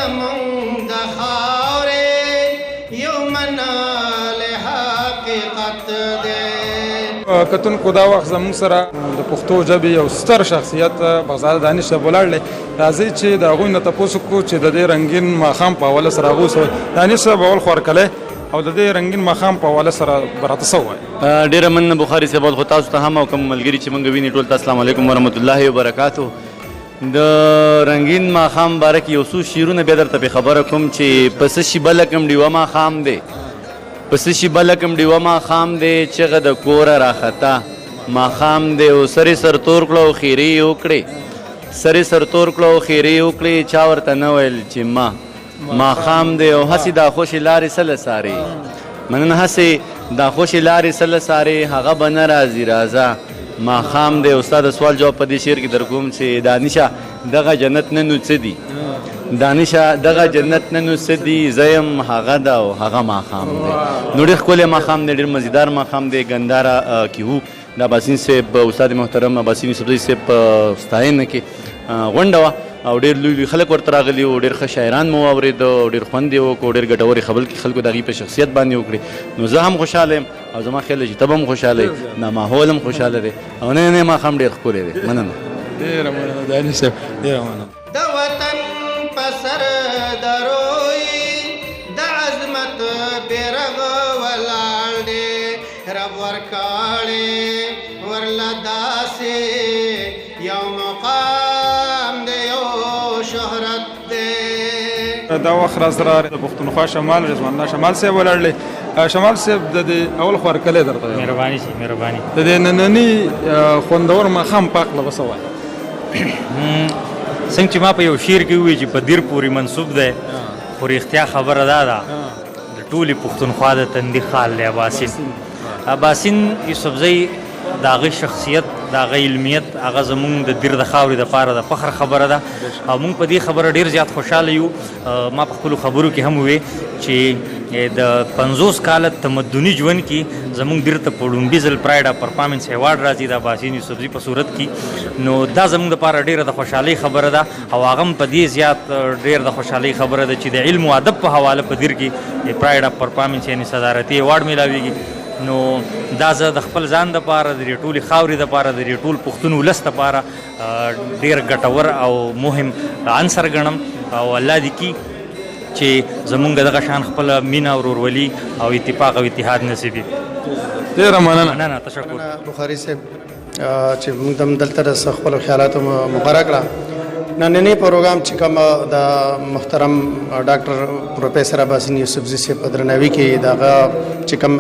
زمون د خاورې یو منال حقیقت دی. کتونکو دا وخت زموږ سره د پښتو ژبې یو ستر شخصیت بغزاده دانش صاحب ولاړ دی. راځئ چې د هغوی نه تپوس وکړو چې د دې رنګین ماښام په حواله سره هغوی څه وایي. دانش صاحب اول خو هرکلی او د دې رنګین ماښام په حواله سره به راته څه ووایي؟ ډېره مننه بخاري صاحب، خو تاسو ته هم او کوم ملګري چې موږ ویني ټول ته السلام علیکم ورحمت الله وبرکاتو. د رنګین ماښام باره کې یو څو شعرونه بیا درته پې خبره کوم چې پسه شي بله کم ډیوه ماښام دی، پسه شي بله کم ډیوه ماښام دی، چغه د کوره راخطا ماښام دی. او سرې سر تور کړه او خیرې یې وکړې، سرې سر تور کړه او خیرې یې وکړې، چا ورته نه ویل چې ماښام دی. او هسې دا خوشې لارې سله سارې، مننه، هسې دا خوشې لارې سله سارې، هغه به نه راځي راځه ماښام دی. استاد سوال جواب په دې شعر کې در کوم چې دانشه دغه جنت نه نو څه دي، دانشه دغه جنت نه نو څه دي، زه یم هغه ده او هغه ماښام دی. نو ډېر ښکلی ماښام دی، ډېر مزیدار ماښام دی. ګنداره کې وو د عباسین صاحب، استاد محترم عباسین یوسفزي صاحب په ستاینه کې غونډه وه او ډېر لوی لوی خلک ورته راغلي وو، ډېر ښه شاعران مو واورېده، ډېر خوند یې وکړو، ډېر ګټورې خبرې خلکو د هغوی په شخصیت باندې وکړې. نو زه هم خوشحاله یم او زما خیال دی چې ته به هم خوشحاله یې، دا ماحول هم خوشحاله دی او نه ماښام ډېر ښکلی دی. مننه، ډېره مننه دانش صاحب، ډېره مننه. د وطن په سر دروي د عظمت بیرغ ولاړ دی، رب ورکړې ورله داسې یو مقام دی، یو شهرت دی. دا وخت را سره د پښتونخوا شمال رضوان الله شمال صاحب ولاړ دی. شمال صاحب د دې اول خو هرکلی درته یم. مهرباني شي، مهرباني. د دې ننني خوندور ماښام په هکله به څه وایي؟ څنګه چې ما په یو شعر کې ووایي چې په دیر پورې منسوب دی، خو رښتیا خبره دا ده د ټولې پښتونخوا د تندي خال دی عباسین. عباسین یوسفزی د هغه شخصیت، د هغه علمیت، هغه زمونږ د دیر د خاورې دپاره د فخر خبره ده او موږ په دې خبره ډېر زیات خوشحاله یو. ما په خپلو خبرو کې هم وویل چې د 50 کاله تمدني ژوند کې زمونږ دیر ته په لومبي ځل پرایډ اف پرفارمنس ایوارډ راځي د عباسین یوسفزي په صورت کې. نو دا زمونږ دپاره ډېره د خوشحالۍ خبره ده او هغه هم په دې زیات ډېر د خوشحالۍ خبره ده چې د علم او ادب په حواله په دیر کې پرایډ اف پرفارمنس یعنې صدارتي ایوارډ میلاویږي. نو دا زه د خپل ځان دپاره، د دې ټولې خاورې دپاره، د دې ټول پښتون ولس دپاره ډېر ګټور او مهم عنصر ګڼم او الله دې کي چې زمونږ دغه شان خپله مینه او ورورولي او اتفاق او اتحاد نصیب وي. ډېره مننه. مننه، تشکر. بخاري صاحب چې موږ هم دلته د خپلو خیالاتو مبره کړه. نننی پروګرام چې کوم د محترم ډاکټر پروفیسر عباسین یوسفزي صاحب په درناوي کې دغه چې کوم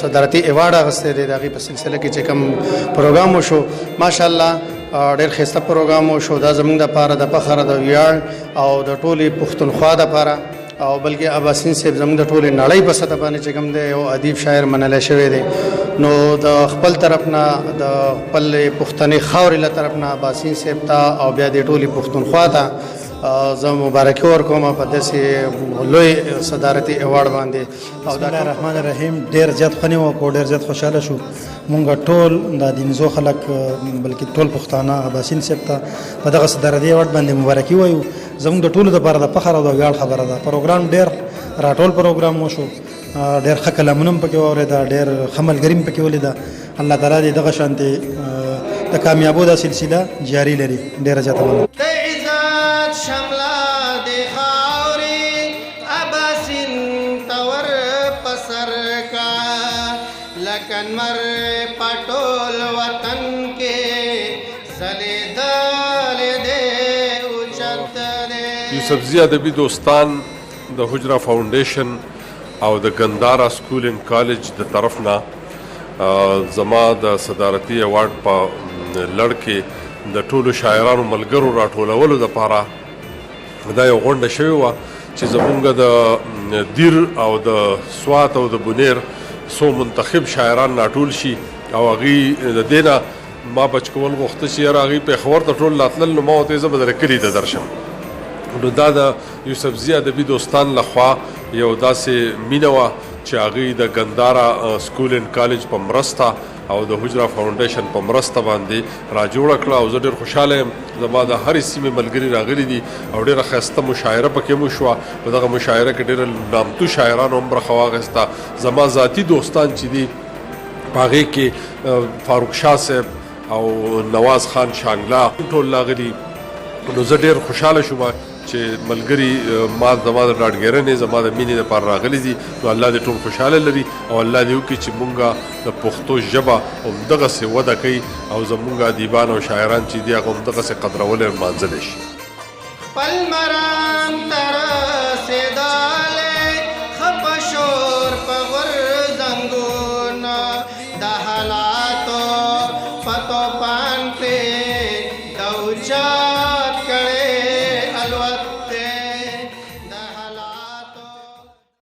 صدارتي ایوارډ اخیستی دی، د هغې په سلسله کې چې کوم پروګرام وشو، ماشاءالله ډېر ښایسته پروګرام وشو. دا زموږ دپاره د فخر، د ویاړ او د ټولې پښتونخوا دپاره او بلکې عباسین صاحب زموږ د ټولې نړۍ په سطح باندې چې کوم دی یو ادیب شاعر منلی شوی دی. نو د خپل طرف نه، د خپل پښتنې خاورې له طرف نه عباسین صاحب ته او بیا د ټولې پښتونخوا ته زه مبارکي ورکوم په داسې لوی صدارتي ایوارډ باندې. او بسم الله الرحمن الرحیم. ډېر زیات خوند یې وکړو، ډېر زیات خوشحاله شو مونږ ټول د دینزو خلک، بلکې ټول پښتانه عباسین صاحب ته په دغه صدارتي ایوارډ باندې مبارکي وایو. زموږ د ټولو دپاره د فخر او د ویاړ خبره ده. پروګرام ډېر راټول پروګرام وشو، ډېر ښه کلامونه هم پکې واورېده، ډېر ښه ملګري هم پکې ولیده. الله تعالی دې دغه شانتې د کامیابو دا سلسله جاري لري. ډېره زیاته مننه. د عزت شمله د خاورې عباسین ته ور په سر کا، لکه نمر په ټول وطن کې ځلېدلی دی، اوچت دی. یوسفزي ادبي دوستان د حجره فاونډیشن او د ګنداره سکول اینډ کالج د طرف نه زما د صدارتي ایوارډ په لړ کې د ټولو شاعرانو ملګرو راټولولو دپاره دا یو غونډه شوې وه چې زمونږ د دیر او د سوات او د بونیر څو منتخب شاعران راټول شي او هغوی د دې نه ما بچ کول غوښته چې یاره هغوی پېښور ته ټول راتلل، نو ما ورته زه به در کلي ته درشم. نو دا د یوسفزي ادبي دوستان لخوا یو داسې مینه وه چې هغوی د ګنداره سکول اینډ کالج په مرسته او د حجره فاونډیشن په مرسته باندې را جوړه کړه او زه ډېر خوشحاله یم. زما د هرې سیمې ملګري راغلي دي او ډېره ښایسته مشاعره پکې مو شوه. په دغه مشاعره کې ډېر نامتو شاعرانو هم برخه واخیسته. زما ذاتي دوستان چې دي په هغې کې فاروق شاه صاحب او نواز خان شانګلا ټول راغلي. نو زه ډېر خوشحاله شوم چې ملګري ما زما د ډاډګیرنې زما د مینې دپاره راغلي دي. نو الله دې ټول خوشحاله لري او الله دې وکړي چې مونږ د پښتو ژبه همدغسې وده کوي او زمونږ ادیبان او شاعران چې دي هغه همدغسې قدرول او لمانځلی شي. پل مرا